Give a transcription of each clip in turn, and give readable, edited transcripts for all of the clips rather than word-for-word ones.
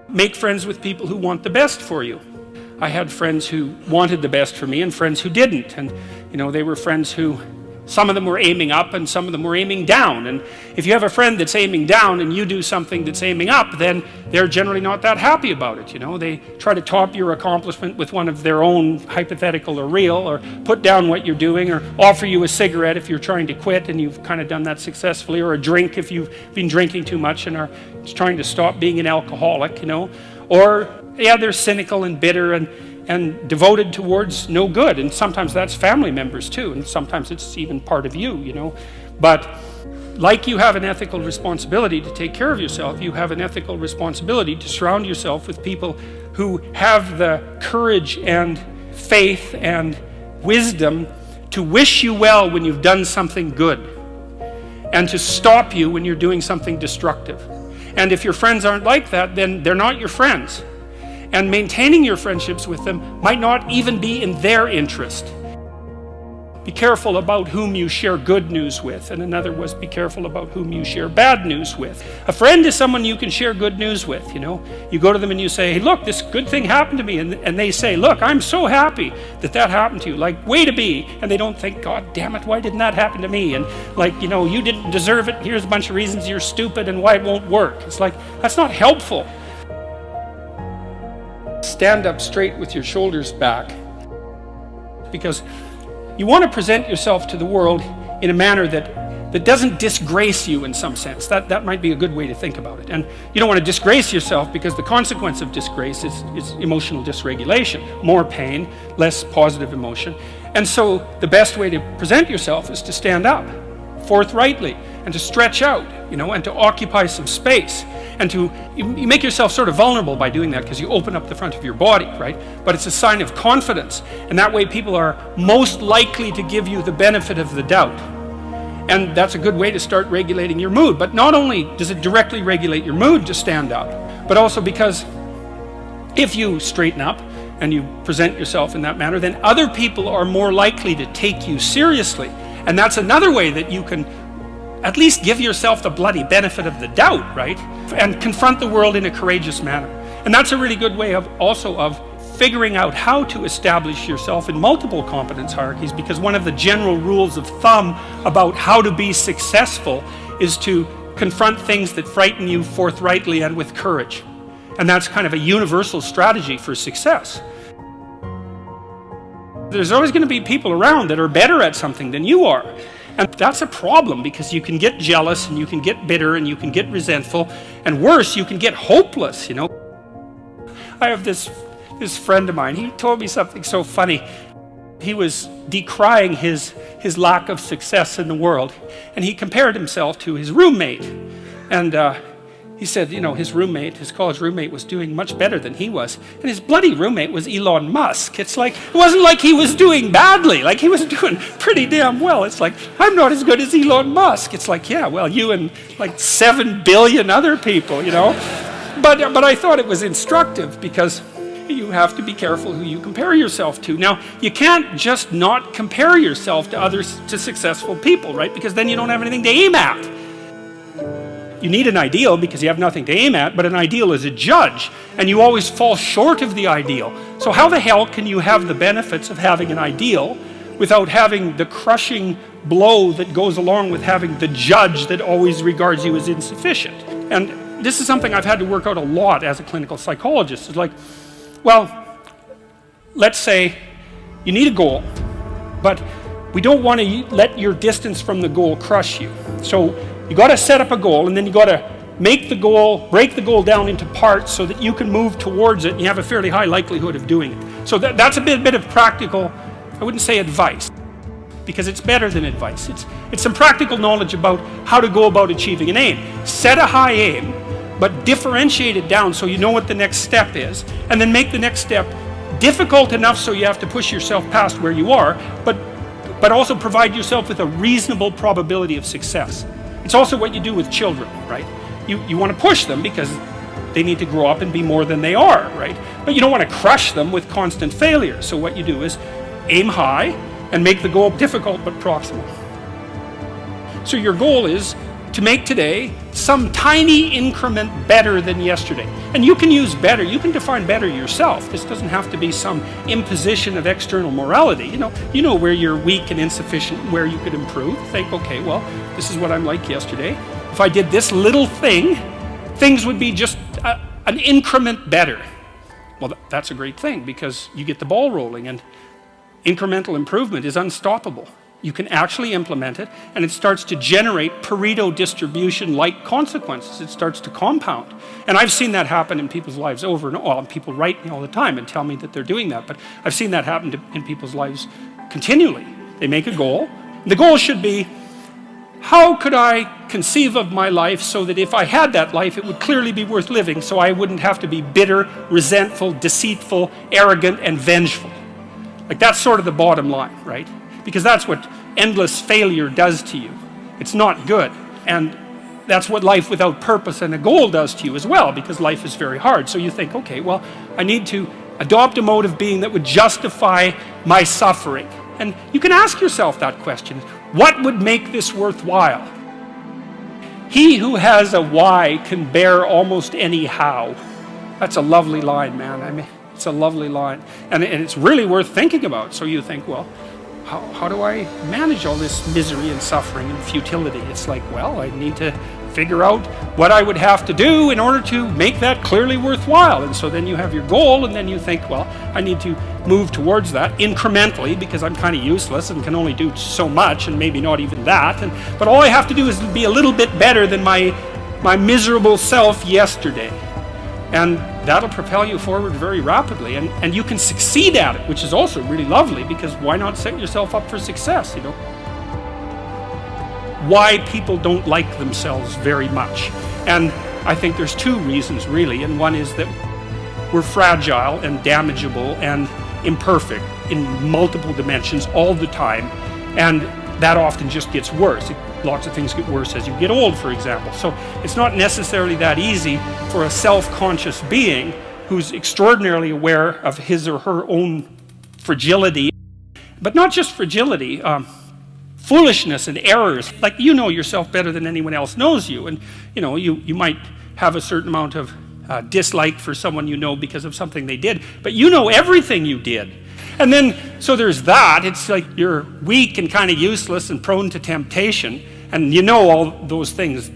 Make friends with people who want the best for you. I had friends who wanted the best for me and friends who didn't. And, they were friends who, some of them were aiming up and some of them were aiming down. And if you have a friend that's aiming down and you do something that's aiming up, then they're generally not that happy about it. They try to top your accomplishment with one of their own, hypothetical or real, or put down what you're doing, or offer you a cigarette if you're trying to quit and you've kind of done that successfully, or a drink if you've been drinking too much and are trying to stop being an alcoholic, Or, they're cynical and bitter and devoted towards no good. And sometimes that's family members too. And sometimes it's even part of you, But like you have an ethical responsibility to take care of yourself, you have an ethical responsibility to surround yourself with people who have the courage and faith and wisdom to wish you well when you've done something good and to stop you when you're doing something destructive. And if your friends aren't like that, then they're not your friends. And maintaining your friendships with them might not even be in their interest. Be careful about whom you share good news with. And another was, be careful about whom you share bad news with. A friend is someone you can share good news with, You go to them and you say, hey, look, this good thing happened to me. And they say, look, I'm so happy that happened to you. Like, way to be. And they don't think, God damn it, why didn't that happen to me? And you didn't deserve it. Here's a bunch of reasons you're stupid and why it won't work. It's like, that's not helpful. Stand up straight with your shoulders back, because you want to present yourself to the world in a manner that doesn't disgrace you in some sense. That might be a good way to think about it. And you don't want to disgrace yourself, because the consequence of disgrace is emotional dysregulation, more pain, less positive emotion. And so the best way to present yourself is to stand up forthrightly and to stretch out, and to occupy some space. And you make yourself sort of vulnerable by doing that, because you open up the front of your body, right? But it's a sign of confidence. And that way people are most likely to give you the benefit of the doubt. And that's a good way to start regulating your mood. But not only does it directly regulate your mood to stand up, but also because if you straighten up and you present yourself in that manner, then other people are more likely to take you seriously. And that's another way that you can at least give yourself the bloody benefit of the doubt, right? And confront the world in a courageous manner. And that's a really good way of figuring out how to establish yourself in multiple competence hierarchies, because one of the general rules of thumb about how to be successful is to confront things that frighten you forthrightly and with courage. And that's kind of a universal strategy for success. There's always going to be people around that are better at something than you are. And that's a problem, because you can get jealous and you can get bitter and you can get resentful, and worse, you can get hopeless, I have this friend of mine. He told me something so funny. He was decrying his lack of success in the world, and he compared himself to his roommate. And he said, his college roommate was doing much better than he was. And his bloody roommate was Elon Musk. It's like, it wasn't like he was doing badly. Like, he was doing pretty damn well. It's like, I'm not as good as Elon Musk. It's like, yeah, well, you and like 7 billion other people, But I thought it was instructive, because you have to be careful who you compare yourself to. Now, you can't just not compare yourself to successful people, right? Because then you don't have anything to aim at. You need an ideal because you have nothing to aim at, but an ideal is a judge, and you always fall short of the ideal. So how the hell can you have the benefits of having an ideal without having the crushing blow that goes along with having the judge that always regards you as insufficient? And this is something I've had to work out a lot as a clinical psychologist. It's like, well, let's say you need a goal, but we don't want to let your distance from the goal crush you. So you got to set up a goal, and then you got to break the goal down into parts so that you can move towards it, and you have a fairly high likelihood of doing it. So that's a bit of practical, I wouldn't say advice, because it's better than advice. It's some practical knowledge about how to go about achieving an aim. Set a high aim, but differentiate it down so you know what the next step is, and then make the next step difficult enough so you have to push yourself past where you are, but also provide yourself with a reasonable probability of success. It's also what you do with children, right? You want to push them because they need to grow up and be more than they are, right? But you don't want to crush them with constant failure. So what you do is aim high and make the goal difficult but proximal. So your goal is to make today some tiny increment better than yesterday. And you can use better, you can define better yourself. This doesn't have to be some imposition of external morality. You know where you're weak and insufficient, where you could improve. Think, okay, well, this is what I'm like yesterday. If I did this little thing, things would be just an increment better. Well, that's a great thing, because you get the ball rolling, and incremental improvement is unstoppable. You can actually implement it, and it starts to generate Pareto distribution-like consequences. It starts to compound. And I've seen that happen in people's lives over and over. Well, people write me all the time and tell me that they're doing that, but I've seen that happen in people's lives continually. They make a goal. The goal should be, how could I conceive of my life so that if I had that life, it would clearly be worth living, so I wouldn't have to be bitter, resentful, deceitful, arrogant, and vengeful. Like, that's sort of the bottom line, right? Because that's what endless failure does to you. It's not good. And that's what life without purpose and a goal does to you as well, because life is very hard. So you think, okay, well, I need to adopt a mode of being that would justify my suffering. And you can ask yourself that question. What would make this worthwhile? He who has a why can bear almost any how. That's a lovely line, man. I mean, it's a lovely line. And it's really worth thinking about. So you think, well, how do I manage all this misery and suffering and futility? It's like, well, I need to figure out what I would have to do in order to make that clearly worthwhile. And so then you have your goal, and then you think, well, I need to move towards that incrementally, because I'm kind of useless and can only do so much, and maybe not even that. But all I have to do is be a little bit better than my miserable self yesterday. And that'll propel you forward very rapidly, and you can succeed at it, which is also really lovely, because why not set yourself up for success, Why people don't like themselves very much. And I think there's two reasons, really, and one is that we're fragile and damageable and imperfect in multiple dimensions all the time, and that often just gets worse. Lots of things get worse as you get old, for example. So it's not necessarily that easy for a self-conscious being who's extraordinarily aware of his or her own fragility, but not just fragility, foolishness and errors. Like, you know yourself better than anyone else knows you, and you might have a certain amount of dislike for someone you know because of something they did, but you know everything you did. And then, so there's that. It's like you're weak and kind of useless and prone to temptation, and you know all those things,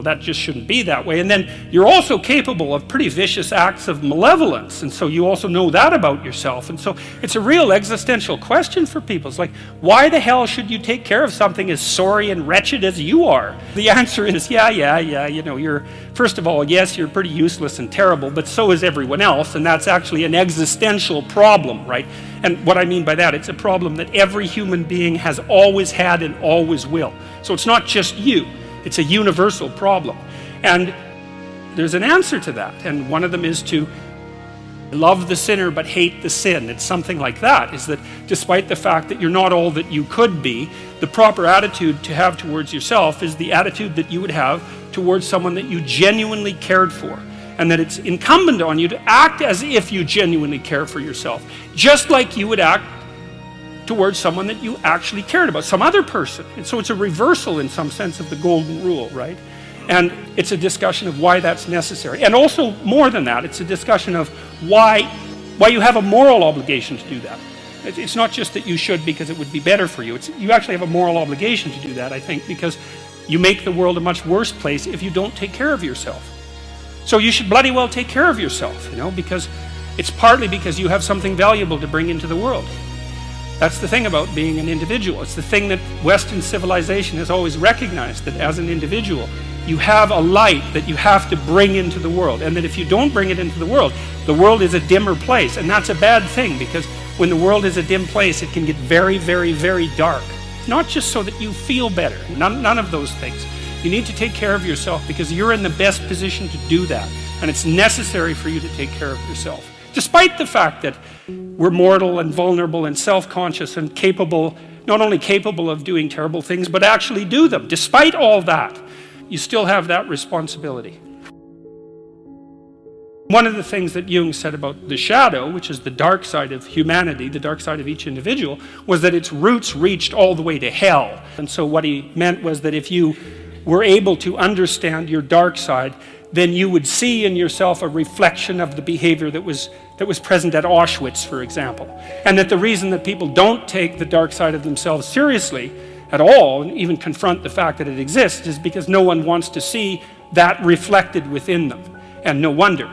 that just shouldn't be that way. And then you're also capable of pretty vicious acts of malevolence, and so you also know that about yourself. And so it's a real existential question for people. It's like, why the hell should you take care of something as sorry and wretched as you are? The answer is, yeah, you're, first of all, yes, you're pretty useless and terrible, but so is everyone else, and that's actually an existential problem, right? And what I mean by that, it's a problem that every human being has always had and always will. So it's not just you. It's a universal problem. And there's an answer to that. And one of them is to love the sinner but hate the sin. It's something like that, is that despite the fact that you're not all that you could be, the proper attitude to have towards yourself is the attitude that you would have towards someone that you genuinely cared for. And that it's incumbent on you to act as if you genuinely care for yourself, just like you would act towards someone that you actually cared about, some other person. And so it's a reversal in some sense of the golden rule, right? And it's a discussion of why that's necessary. And also, more than that, it's a discussion of why you have a moral obligation to do that. It's not just that you should because it would be better for you. You actually have a moral obligation to do that, I think, because you make the world a much worse place if you don't take care of yourself. So you should bloody well take care of yourself, because it's partly because you have something valuable to bring into the world. That's the thing about being an individual. It's the thing that Western civilization has always recognized, that as an individual, you have a light that you have to bring into the world, and that if you don't bring it into the world is a dimmer place, and that's a bad thing, because when the world is a dim place, it can get very, very, very dark. Not just so that you feel better, none of those things. You need to take care of yourself because you're in the best position to do that, and it's necessary for you to take care of yourself. Despite the fact that we're mortal and vulnerable and self-conscious and capable, not only capable of doing terrible things, but actually do them. Despite all that, you still have that responsibility. One of the things that Jung said about the shadow, which is the dark side of humanity, the dark side of each individual, was that its roots reached all the way to hell. And so what he meant was that if you were able to understand your dark side, then you would see in yourself a reflection of the behavior that was present at Auschwitz, for example. And that the reason that people don't take the dark side of themselves seriously at all, and even confront the fact that it exists, is because no one wants to see that reflected within them. And no wonder.